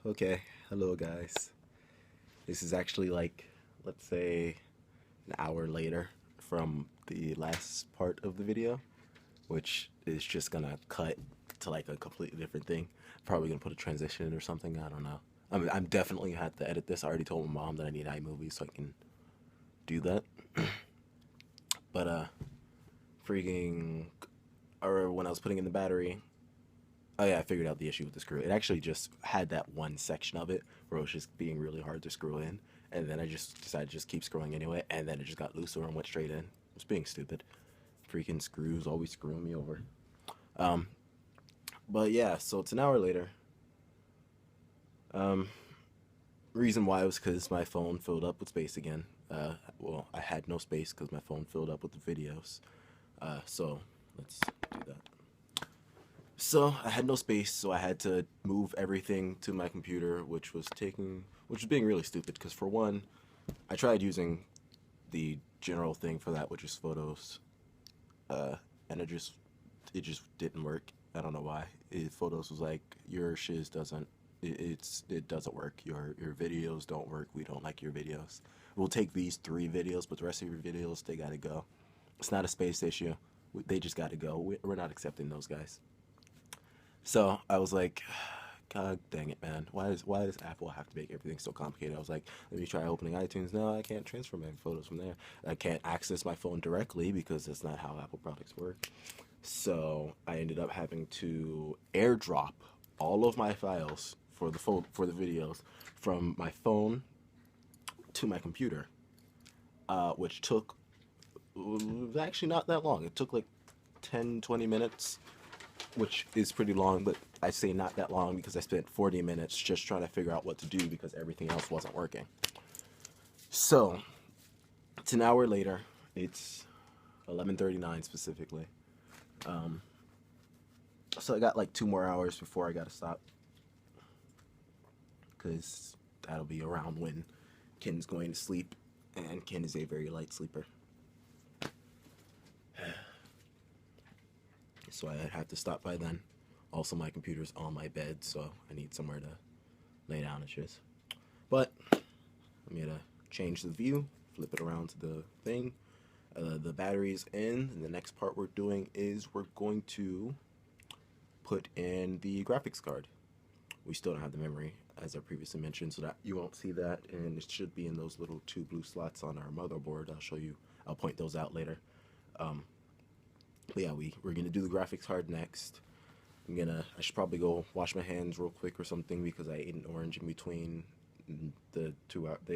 Okay, hello guys. This is actually like, let's say, an hour later from the last part of the video, which is just gonna cut to like a completely different thing. Probably gonna put a transition in or something. I don't know. I'm definitely gonna have to edit this. I already told my mom that I need iMovie so I can do that. But freaking, or when I was putting in the battery, oh yeah, I figured out the issue with the screw. It actually just had that one section of it where it was just being really hard to screw in, and then I just decided to just keep screwing anyway, and then it just got looser and went straight in. It was being stupid. Freaking screws always screwing me over. Um, but yeah, so it's an hour later. Um, Reason why was because my phone filled up with space again. Well, I had no space because my phone filled up with the videos. So let's do that. So I had no space, so I had to move everything to my computer, which was being really stupid. Because for one, I tried using the general thing for that, which is photos, and it just didn't work. I don't know why. Photos was like your shiz doesn't. It doesn't work. Your videos don't work. We don't like your videos. We'll take these 3 videos, but the rest of your videos they gotta go. It's not a space issue. They just gotta go. We're not accepting those guys. So I was like, God dang it, man. Why does Apple have to make everything so complicated? I was like, let me try opening iTunes. No, I can't transfer my photos from there. I can't access my phone directly because that's not how Apple products work. So I ended up having to AirDrop all of my files for the videos from my phone to my computer, which took actually not that long. It took like 10-20 minutes, which is pretty long, but I say not that long because I spent 40 minutes just trying to figure out what to do because everything else wasn't working. So it's an hour later. It's 11:39 specifically. Um, so I got like 2 more hours before I gotta stop because that'll be around when Ken's going to sleep, and Ken is a very light sleeper. So I have to stop by then. Also, my computer's on my bed, so I need somewhere to lay down and shit. But I'm gonna change the view, flip it around to the thing. The battery's in, and the next part we're doing is we're going to put in the graphics card. We still don't have the memory, as I previously mentioned, so that you won't see that, and it should be in those little 2 blue slots on our motherboard. I'll show you. I'll point those out later. Um, but yeah, we're gonna do the graphics card next. I should probably go wash my hands real quick or something because I ate an orange in between the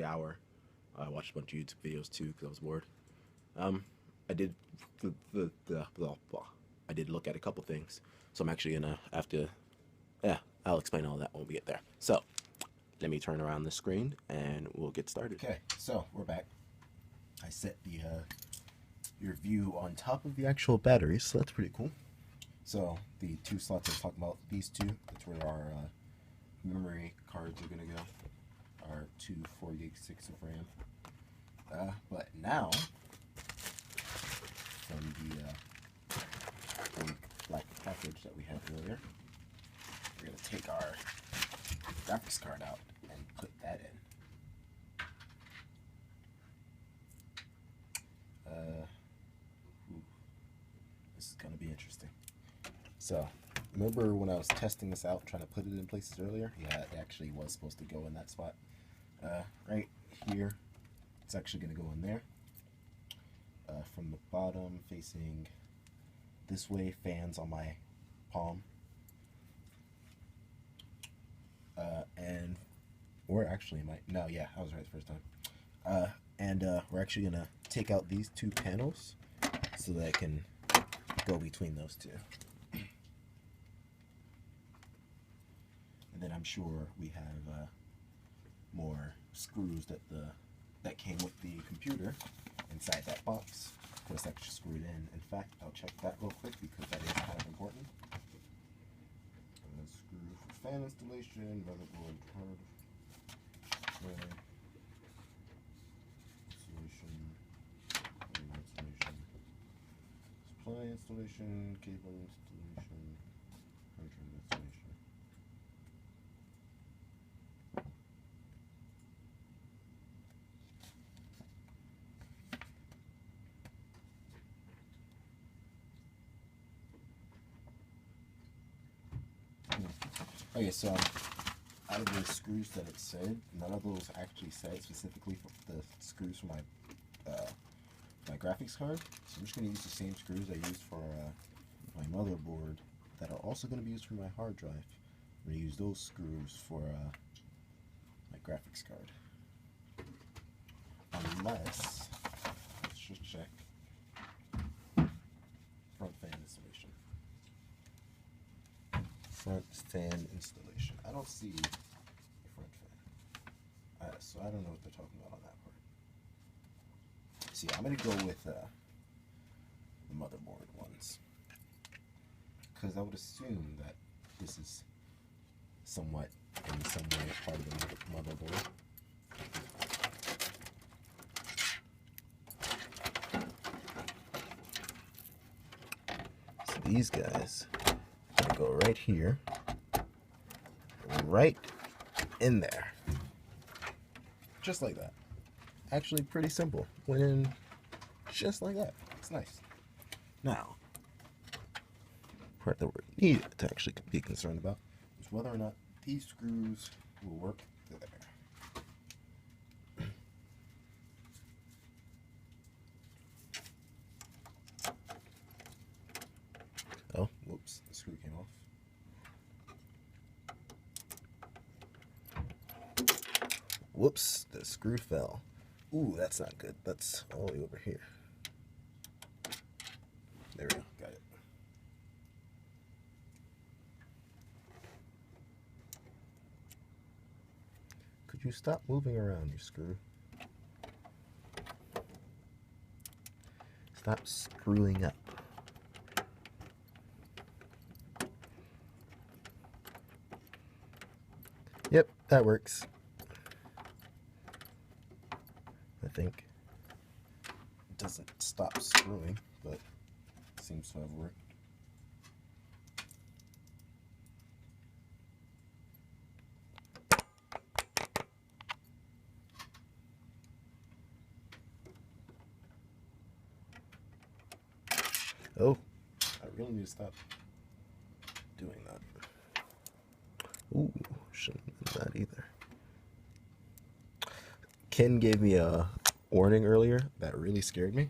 hour. I watched a bunch of YouTube videos too because I was bored. Um, I did I did look at a couple things, so I'm actually gonna have to. Yeah, I'll explain all that when we get there. So let me turn around the screen and we'll get started. Okay, so we're back. I set the your view on top of the actual batteries, so that's pretty cool. So the 2 slots I was talking about, these 2, that's where our memory cards are gonna go. Our 2 4 gig 6 of RAM. But now, from the big black package that we had earlier, we're gonna take our graphics card out and put that in. This is gonna be interesting. So, remember when I was testing this out, trying to put it in places earlier? Yeah, it actually was supposed to go in that spot. Right here, it's actually going to go in there. From the bottom, facing this way, fans on my palm. And we're actually, no, yeah, I was right the first time. And we're actually going to take out these 2 panels so that I can go between those 2. And then I'm sure we have more screws that came with the computer inside that box. Of course, that's just screwed in. In fact, I'll check that real quick because that is kind of important. Screw for fan installation, motherboard, hard installation, supply installation, cable installation, hard drive installation. Okay, so out of the screws that it said, none of those actually said specifically for the screws for my graphics card. So I'm just going to use the same screws I used for my motherboard that are also going to be used for my hard drive. I'm going to use those screws for my graphics card. Unless, let's just check, front fan installation. Front fan installation. I don't see a front fan. So I don't know what they're talking about on that part. So yeah, I'm going to go with the motherboard ones. Because I would assume that this is somewhat, in some way, part of the motherboard. So these guys are going to go right here, right in there. Just like that. Actually pretty simple. Went in just like that. It's nice. Now, part that we need to actually be concerned about is whether or not these screws will work there. Oh, whoops, the screw came off. Whoops, the screw fell. Ooh, that's not good. That's all the way over here. There we go, got it. Could you stop moving around, you screw? Stop screwing up. Yep, that works. I think. It doesn't stop screwing, but it seems to have worked. Oh, I really need to stop doing that. Ooh, shouldn't have done that either. Ken gave me a warning earlier that really scared me.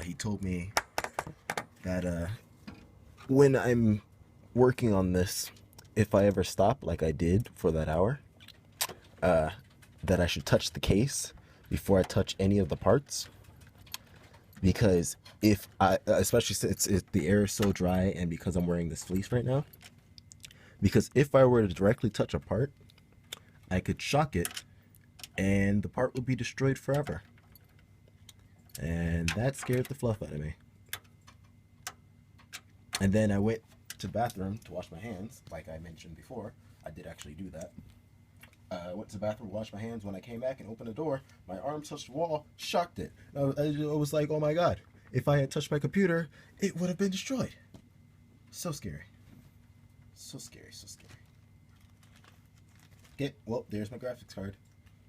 He told me that when I'm working on this, if I ever stop like I did for that hour, that I should touch the case before I touch any of the parts. Because if I, especially since the air is so dry and because I'm wearing this fleece right now, because if I were to directly touch a part, I could shock it and the part would be destroyed forever. And that scared the fluff out of me. And then I went to the bathroom to wash my hands, like I mentioned before. I did actually do that. I went to the bathroom, washed my hands. When I came back and opened the door, my arm touched the wall, shocked it. I was like, oh my god. If I had touched my computer, it would have been destroyed. So scary. So scary, so scary. Okay, well, there's my graphics card.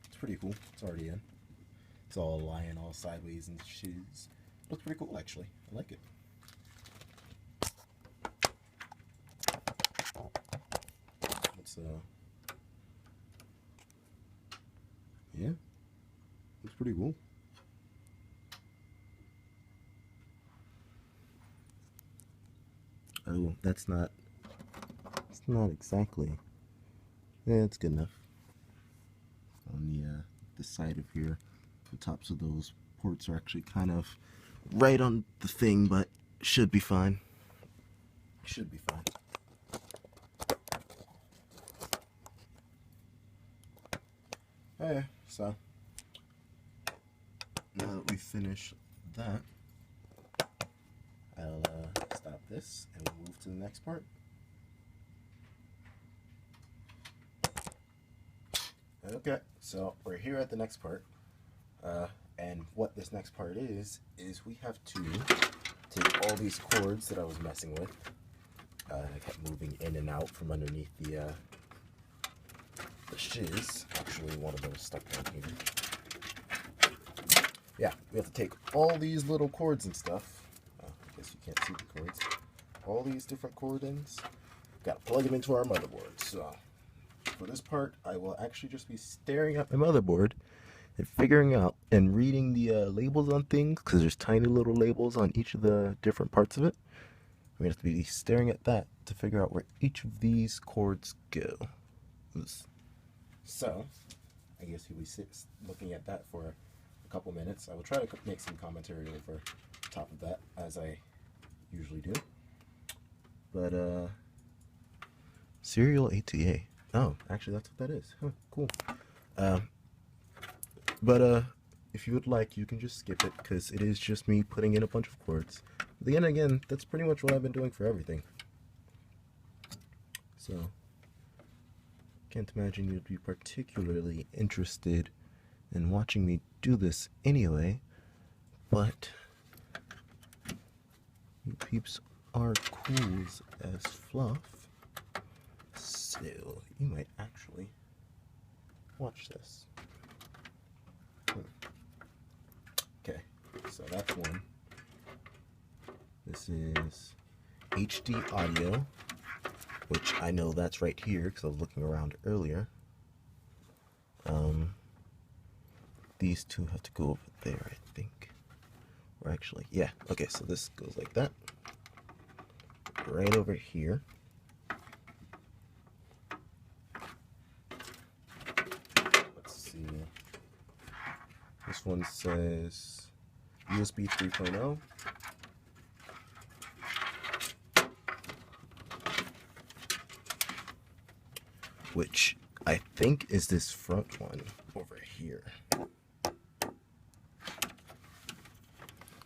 It's pretty cool. It's already in. It's all lying all sideways and shiz. Looks pretty cool, actually. I like it. It's, yeah. Looks pretty cool. Oh, it's not exactly. Yeah, it's good enough. On the side of here, the tops of those ports are actually kind of right on the thing, but should be fine. Should be fine. Okay, so now that we finish that, I'll stop this and we'll move to the next part. Okay, so we're here at the next part, and what this next part is we have to take all these cords that I was messing with. I kept moving in and out from underneath the shiz. Actually, one of them is stuck down here. Yeah, we have to take all these little cords and stuff. I guess you can't see the cords. All these different cord ends, Gotta plug them into our motherboard. So for this part, I will actually just be staring at my motherboard and figuring out and reading the labels on things, because there's tiny little labels on each of the different parts of it. We have to be staring at that to figure out where each of these cords go. So I guess we'll be looking at that for a couple minutes. I will try to make some commentary over top of that, as I usually do. But serial ATA. Oh, actually that's what that is. Huh, cool. But if you would like, you can just skip it, because it is just me putting in a bunch of cords. Then again, that's pretty much what I've been doing for everything. So can't imagine you'd be particularly interested in watching me do this anyway, but you peeps are cools as fluff, so you might actually watch this. Okay, so that's one. This is HD audio, which I know that's right here because I was looking around earlier. These two have to go over there, I think. Or actually, yeah. Okay, so this goes like that. Right over here. Let's see. This one says USB 3.0. Which I think is this front one over here.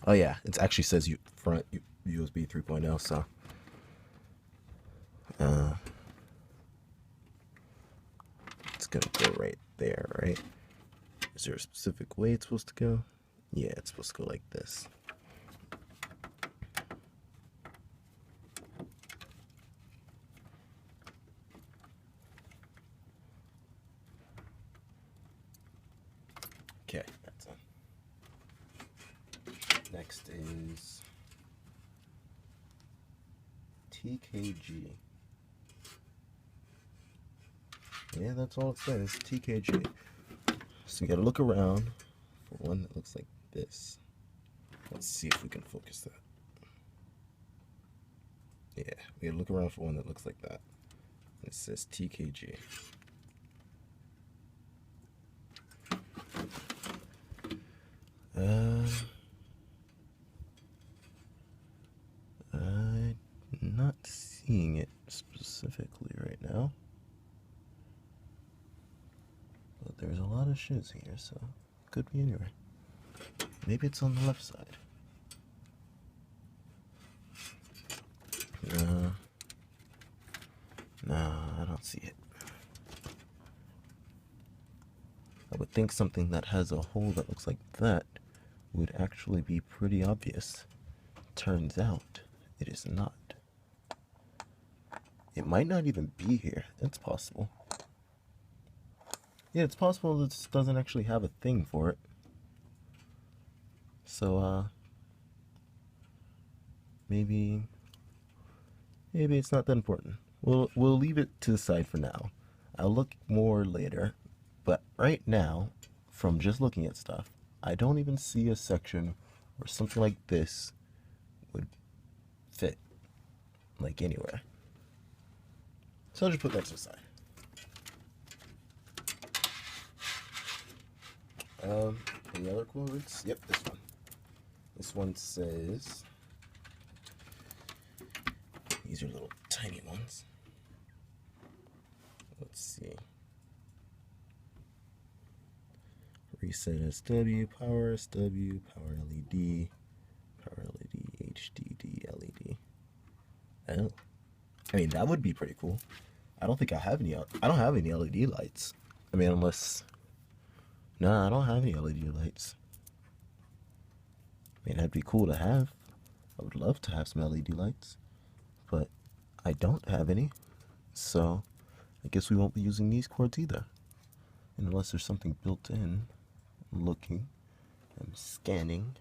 Oh yeah, it actually says front USB 3.0, so it's gonna go right there, right? Is there a specific way it's supposed to go? Yeah, it's supposed to go like this. Okay, that's on. Next is TKG. Yeah, that's all it says, TKG. So you gotta look around for one that looks like this. Let's see if we can focus that. Yeah, we gotta look around for one that looks like that. It says TKG. I'm not seeing it specifically right now. But there's a lot of shoes here, so it could be anywhere. Maybe it's on the left side. No, I don't see it. I would think something that has a hole that looks like that would actually be pretty obvious. Turns out, it is not. It might not even be here. It's possible. Yeah, it's possible this doesn't actually have a thing for it. So, maybe it's not that important. We'll leave it to the side for now. I'll look more later. But right now, from just looking at stuff, I don't even see a section where something like this would fit, like anywhere. So I'll just put that to the side. Any other cords? Yep, this one. This one says, these are little tiny ones. Let's see. Reset SW, power SW, power LED, HDD LED. Oh, I mean that would be pretty cool. I don't think I have any. I don't have any LED lights. I mean, unless. Nah, I don't have any LED lights. I mean, that'd be cool to have. I would love to have some LED lights, but I don't have any. So I guess we won't be using these cords either, unless there's something built in. I'm looking, I'm scanning,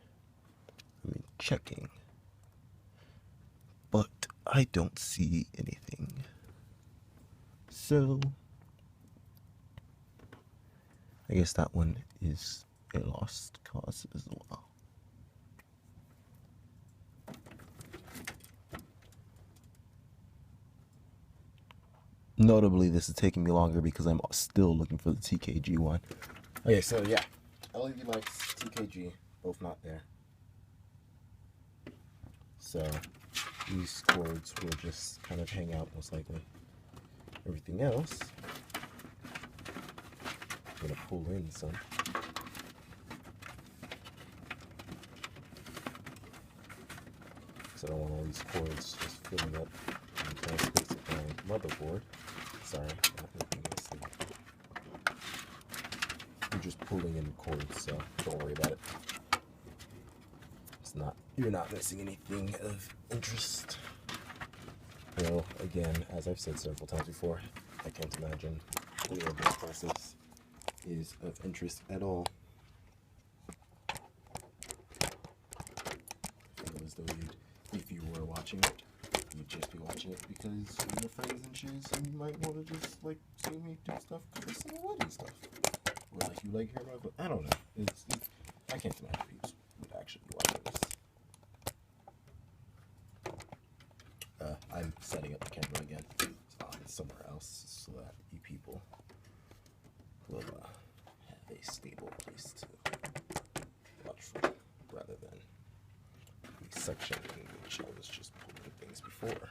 I'm checking, but I don't see anything. so. I guess that one is a lost cause as well. Notably, this is taking me longer because I'm still looking for the TKG one. Okay, so yeah, LED lights, TKG, both not there. So these cords will just kind of hang out most likely. Everything else, I'm gonna pull in some. Because I don't want all these cords just filling up the entire space of my motherboard. Sorry, not looking at this thing. I'm just pulling in cords, so don't worry about it. It's not, you're not missing anything of interest. Well, again, as I've said several times before, I can't imagine any of this process is of interest at all. I feel as though if you were watching it, you'd just be watching it because you're your friends and shoes and you might want to just like see me do stuff because it's wedding stuff. Or like you like hear my voice. I don't know. I can't imagine people would actually be watching this. I'm setting up the camera again somewhere else so that you people will have a stable place to watch from rather than the section in which I was just pulling things before.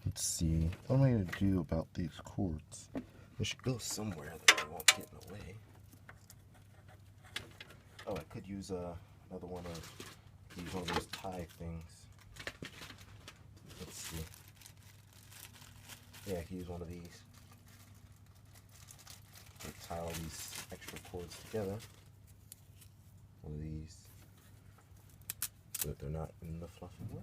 Let's see, what am I going to do about these cords? They should go somewhere that they won't get in the way. Oh, I could use another one of those tie things. Let's see. Yeah, I could use one of these. Like tie all these extra cords together. One of these. So that they're not in the fluffing way.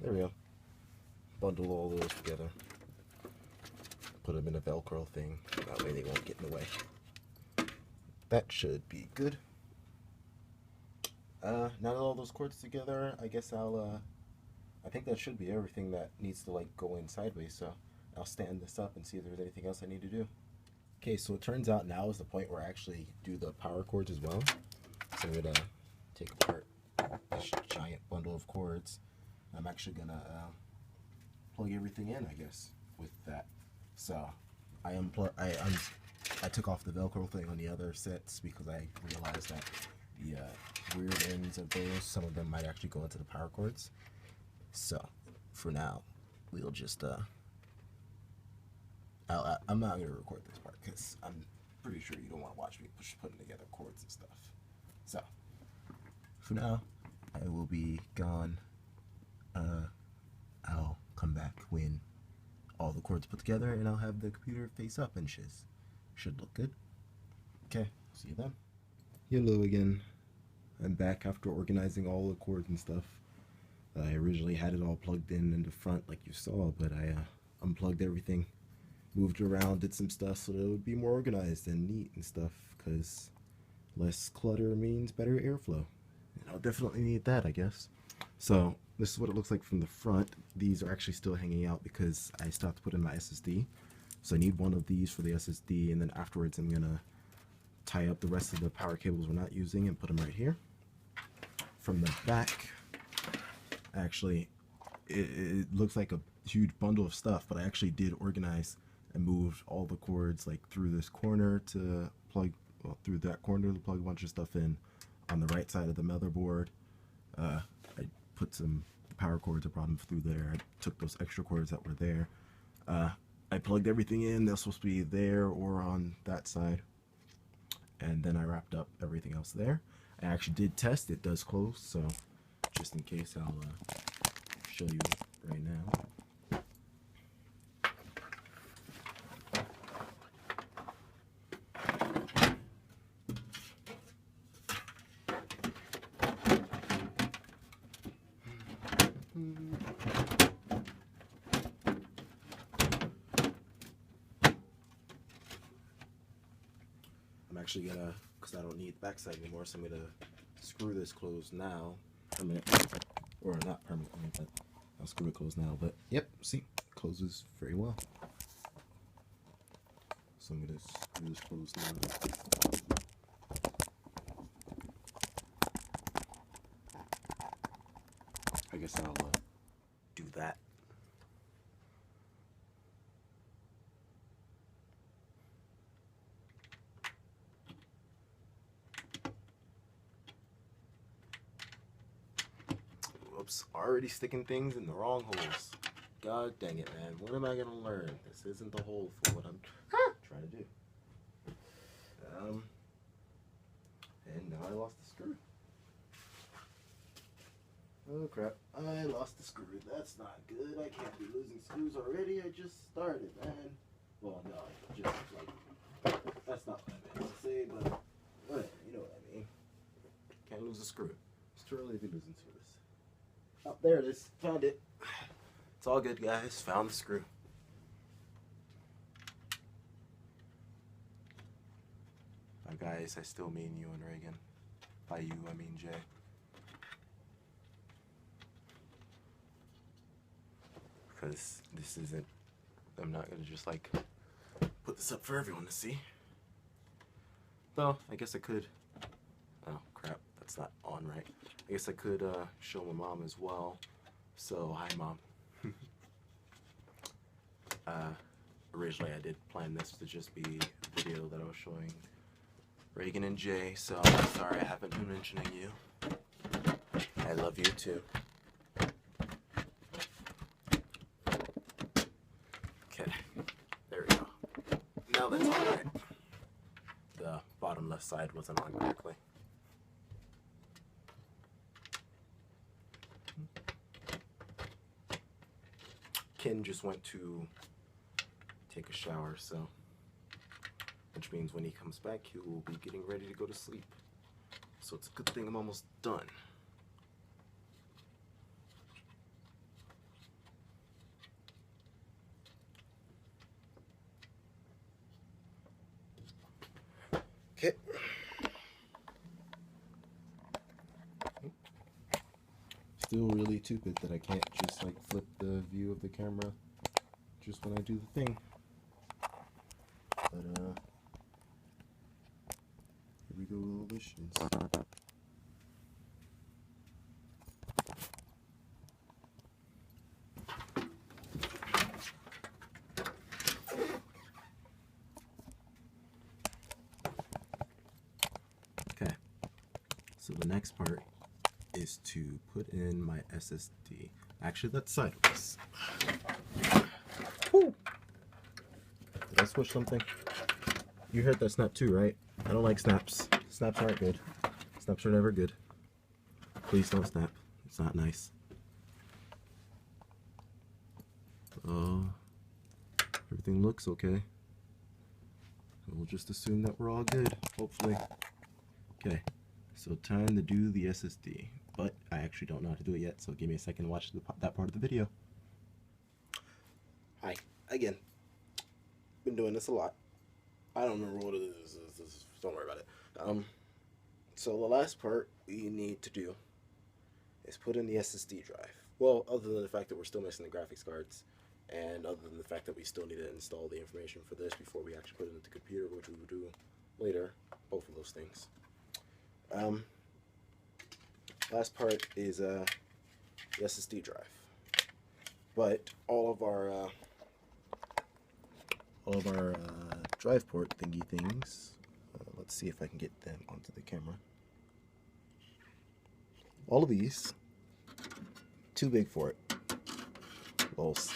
There we go. Bundle all those together. Put them in a Velcro thing. That way they won't get in the way. That should be good. Now that all those cords together, I guess I think that should be everything that needs to like go in sideways. So I'll stand this up and see if there's anything else I need to do. Okay, so it turns out now is the point where I actually do the power cords as well. So I'm gonna take apart this giant bundle of cords. I'm actually gonna plug everything in, I guess, with that. So I took off the Velcro thing on the other sets because I realized that the weird ends of those, some of them might actually go into the power cords. So for now, we'll just I'm not gonna record this part because I'm pretty sure you don't want to watch me putting together cords and stuff. So for now, I will be gone. I'll come back when all the cords put together, and I'll have the computer face up and shiz. Should look good. Okay, see you then. Hello again. I'm back after organizing all the cords and stuff. I originally had it all plugged in the front like you saw, but I unplugged everything, moved around, did some stuff so that it would be more organized and neat and stuff, because less clutter means better airflow. And I'll definitely need that, I guess. So this is what it looks like from the front. These are actually still hanging out because I still have to put in my SSD. So I need one of these for the SSD, and then afterwards I'm gonna tie up the rest of the power cables we're not using and put them right here. From the back, actually, it looks like a huge bundle of stuff, but I actually did organize and moved all the cords like through this corner to plug, well, through that corner to plug a bunch of stuff in. On the right side of the motherboard, I put some power cords, I brought them through there. I took those extra cords that were there. I plugged everything in. They're supposed to be there or on that side. And then I wrapped up everything else there. I actually did test, it does close, so just in case I'll show you right now. I'm actually gonna, because I don't need the backside anymore, so I'm gonna screw this closed now, or not permanently, but I'll screw it closed now. But yep, see, it closes very well. So I'm gonna screw this closed now. I guess I'll do that. Whoops, already sticking things in the wrong holes. God dang it, man. When am I gonna learn? This isn't the hole for what I'm trying to do. And now I lost the screw. Oh crap, I lost the screw. That's not good. I can't be losing screws already. I just started, man. Well, no, I just like, that's not what I meant to say, but whatever, you know what I mean. Can't lose a screw. It's too early to be losing screws. Oh, there it is. Found it. It's all good, guys. Found the screw. By guys, I still mean you and Reagan. By you, I mean Jay. Because this isn't, I'm not going to just like put this up for everyone to see. Though, I guess I could, oh crap, that's not on right. I guess I could show my mom as well. So, hi mom. Originally I did plan this to just be a video that I was showing Reagan and Jay, so I'm sorry I haven't been mentioning you. I love you too. Okay, there we go. Now that's alright. The bottom left side wasn't on correctly. Ken just went to take a shower, so which means when he comes back he will be getting ready to go to sleep. So it's a good thing I'm almost done. Okay. Still really stupid that I can't just like flip the view of the camera just when I do the thing. But here we go, little visions. Okay, so the next part is to put in my SSD. Actually, that's sideways. Woo! Did I switch something? You heard that snap too, right? I don't like snaps. Snaps aren't good. Snaps are never good. Please don't snap. It's not nice. Oh, everything looks okay. We'll just assume that we're all good, hopefully. Okay, so time to do the SSD. But I actually don't know how to do it yet, so give me a second to watch that part of the video. Hi, again. Been doing this a lot. I don't remember what it is. Don't worry about it. So the last part we need to do is put in the SSD drive. Well, other than the fact that we're still missing the graphics cards, and other than the fact that we still need to install the information for this before we actually put it into the computer, which we will do later, both of those things. Last part is the SSD drive. But all of our drive port thingy things, let's see if I can get them onto the camera. All of these, too big for it. Lols.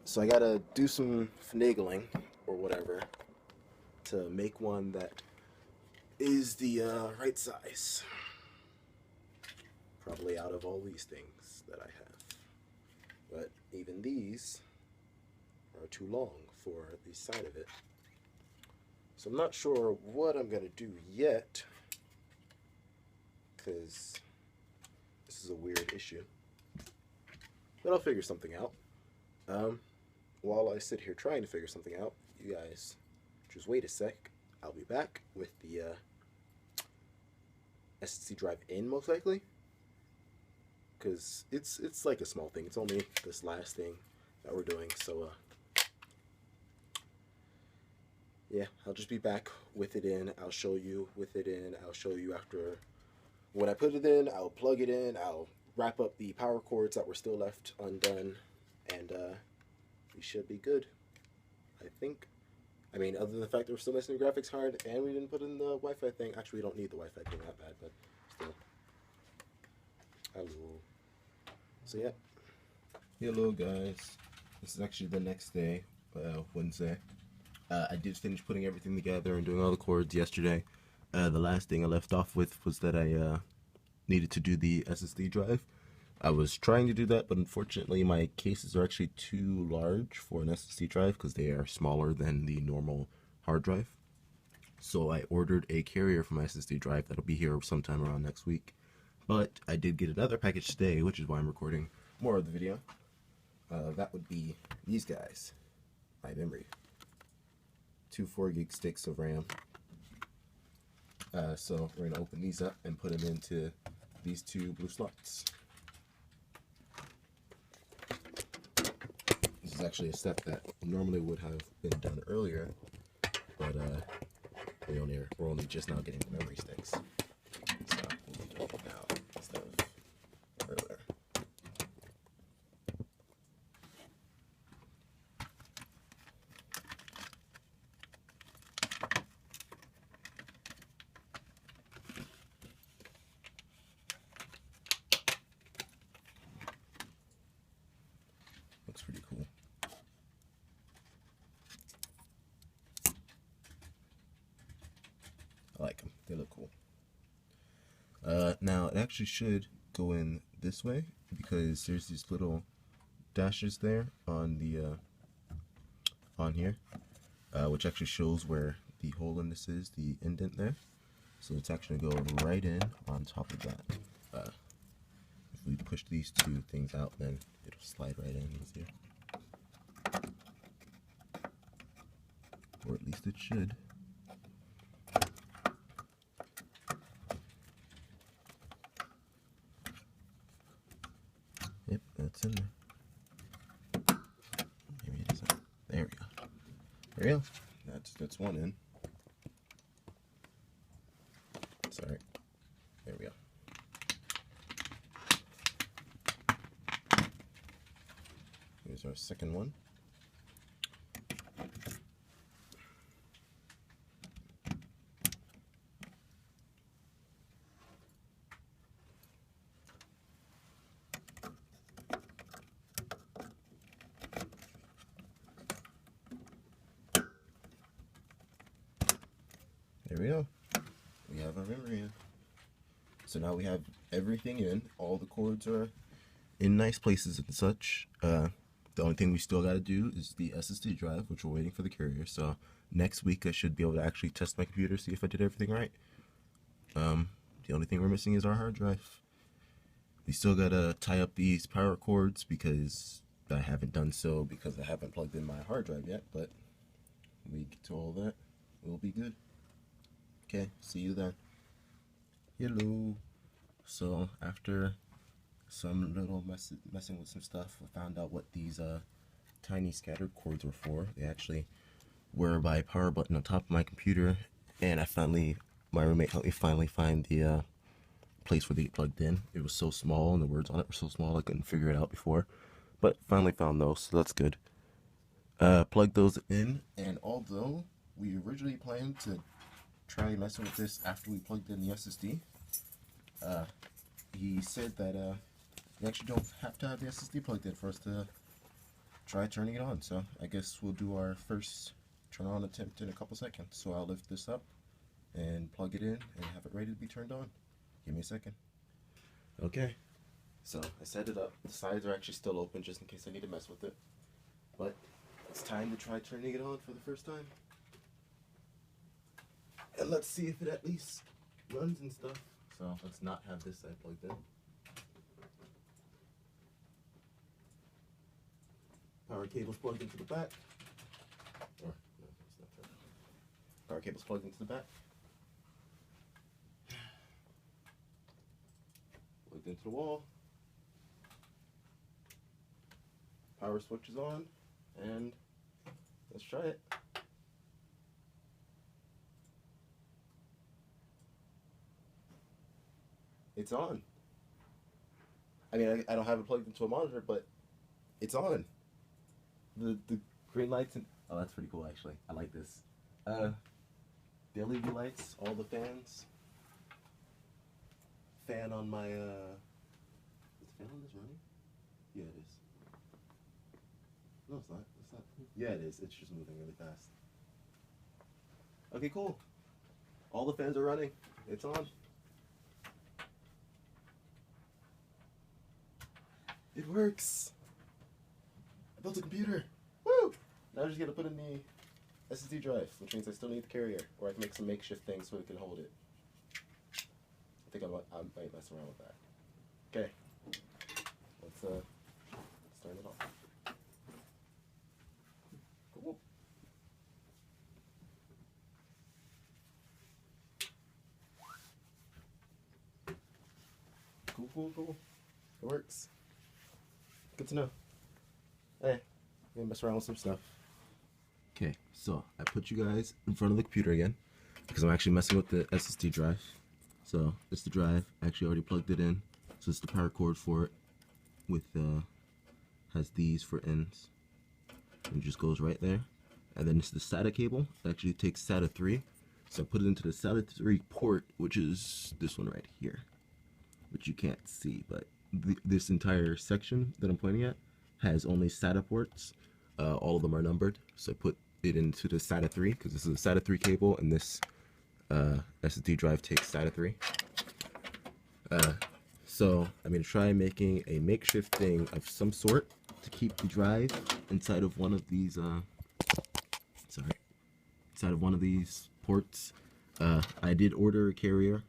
So I gotta do some finagling or whatever to make one that is the right size. Probably out of all these things that I have. But even these are too long for the side of it. So I'm not sure what I'm gonna do yet, because this is a weird issue. But I'll figure something out. While I sit here trying to figure something out, you guys just wait a sec. I'll be back with the SSD drive in, most likely. Because it's like a small thing. It's only this last thing that we're doing. So, yeah, I'll just be back with it in. I'll show you with it in. I'll show you after when I put it in. I'll plug it in. I'll wrap up the power cords that were still left undone. And we should be good, I think. I mean, other than the fact that we're still missing the graphics card and we didn't put in the Wi-Fi thing. Actually, we don't need the Wi-Fi thing that bad, but still. Hello. So, yeah. Hello, guys. This is actually the next day, Wednesday. I did finish putting everything together and doing all the cords yesterday. The last thing I left off with was that I needed to do the SSD drive. I was trying to do that, but unfortunately my cases are actually too large for an SSD drive because they are smaller than the normal hard drive. So I ordered a carrier for my SSD drive that'll be here sometime around next week. But I did get another package today, which is why I'm recording more of the video. That would be these guys, my memory. 2 4-gig sticks of RAM. So we're going to open these up and put them into these 2 blue slots. This is actually a step that normally would have been done earlier, but we're only just now getting the memory sticks. So we'll do it now instead of earlier. Looks pretty cool. I like them. They look cool. Now, it actually should go in this way because there's these little dashes there on the on here, which actually shows where the hole in this is, the indent there. So it's actually going to go right in on top of that. If we push these 2 things out, then it'll slide right in easier. Or at least it should. Yep, that's in there. Maybe it isn't. There we go. There we go. That's one in. Sorry. There we go. Here's our second one. There we go. We have our memory in. So now we have everything in. All the cords are in nice places and such. The only thing we still got to do is the SSD drive, which we're waiting for the carrier. So next week I should be able to actually test my computer, see if I did everything right. The only thing we're missing is our hard drive. We still got to tie up these power cords because I haven't done so because I haven't plugged in my hard drive yet, but when we get to all that, we'll be good. Okay, see you then. Hello. So after some little messing with some stuff, I found out what these tiny scattered cords were for. They actually were by a power button on top of my computer, and my roommate helped me finally find the place where they get plugged in. It was so small and the words on it were so small I couldn't figure it out before, but finally found those, so that's good. Plug those in, and although we originally planned to try messing with this after we plugged in the SSD, he said that you actually don't have to have the SSD plugged in for us to try turning it on. So I guess we'll do our first turn on attempt in a couple seconds. So I'll lift this up and plug it in and have it ready to be turned on. Give me a second. Okay, so I set it up. The sides are actually still open just in case I need to mess with it. But it's time to try turning it on for the first time. And let's see if it at least runs and stuff. So let's not have this side plugged in. Power cable's plugged into the back. Or, no, it's not that. Power cable's plugged into the back. Plugged into the wall. Power switch is on. And let's try it. It's on. I mean, I don't have it plugged into a monitor, but it's on. The green lights and oh, that's pretty cool actually. I like this. The LED lights, all the fans. Fan on my is the fan on this running? Yeah, it is. No, it's not. It's not. Yeah, it is. It's just moving really fast. Okay, cool. All the fans are running. It's on. It works. I built a computer. Woo! Now I just gotta put in the SSD drive, which means I still need the carrier, or I can make some makeshift things so it can hold it. I think I might mess around with that. Okay. Let's turn it off. Cool. Cool. It works. Good to know. Hey, I'm gonna mess around with some stuff. Okay, so I put you guys in front of the computer again because I'm actually messing with the SSD drive. So it's the drive. I actually already plugged it in. So it's the power cord for it with has these for ends. And it just goes right there. And then it's the SATA cable. It actually takes SATA 3. So I put it into the SATA 3 port, which is this one right here, which you can't see, but this entire section that I'm pointing at has only SATA ports. All of them are numbered, so I put it into the SATA 3 because this is a SATA 3 cable, and this SSD drive takes SATA 3. So I'm going to try making a makeshift thing of some sort to keep the drive inside of one of these inside of one of these ports. I did order a carrier,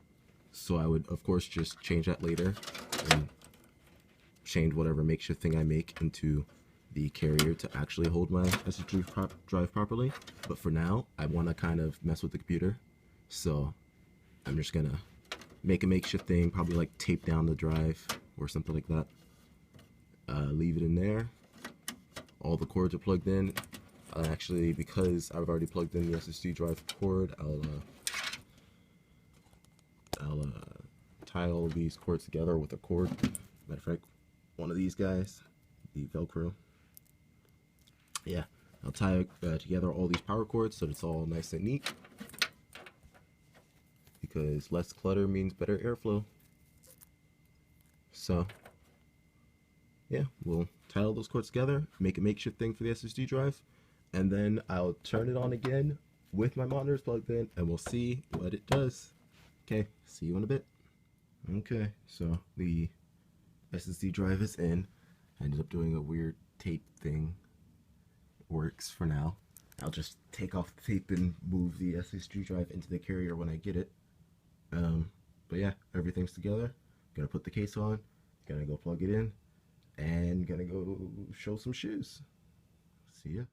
so I would of course just change that later and change whatever makeshift thing I make into the carrier to actually hold my SSD drive properly. But for now, I want to kind of mess with the computer, so I'm just gonna make a makeshift thing, probably like tape down the drive or something like that. Leave it in there. All the cords are plugged in. Actually, because I've already plugged in the SSD drive cord, I'll tie all of these cords together with a cord. Matter of fact, one of these guys, the Velcro. Yeah, I'll tie together all these power cords so it's all nice and neat. Because less clutter means better airflow. So, yeah, we'll tie all those cords together, make a makeshift thing for the SSD drive, and then I'll turn it on again with my monitors plugged in, and we'll see what it does. Okay, see you in a bit. Okay, so the SSD drive is in. I ended up doing a weird tape thing works for now. I'll just take off the tape and move the SSD drive into the carrier when I get it. But yeah, everything's together. Gonna put the case on, gonna go plug it in, and gonna go show some shoes. See ya.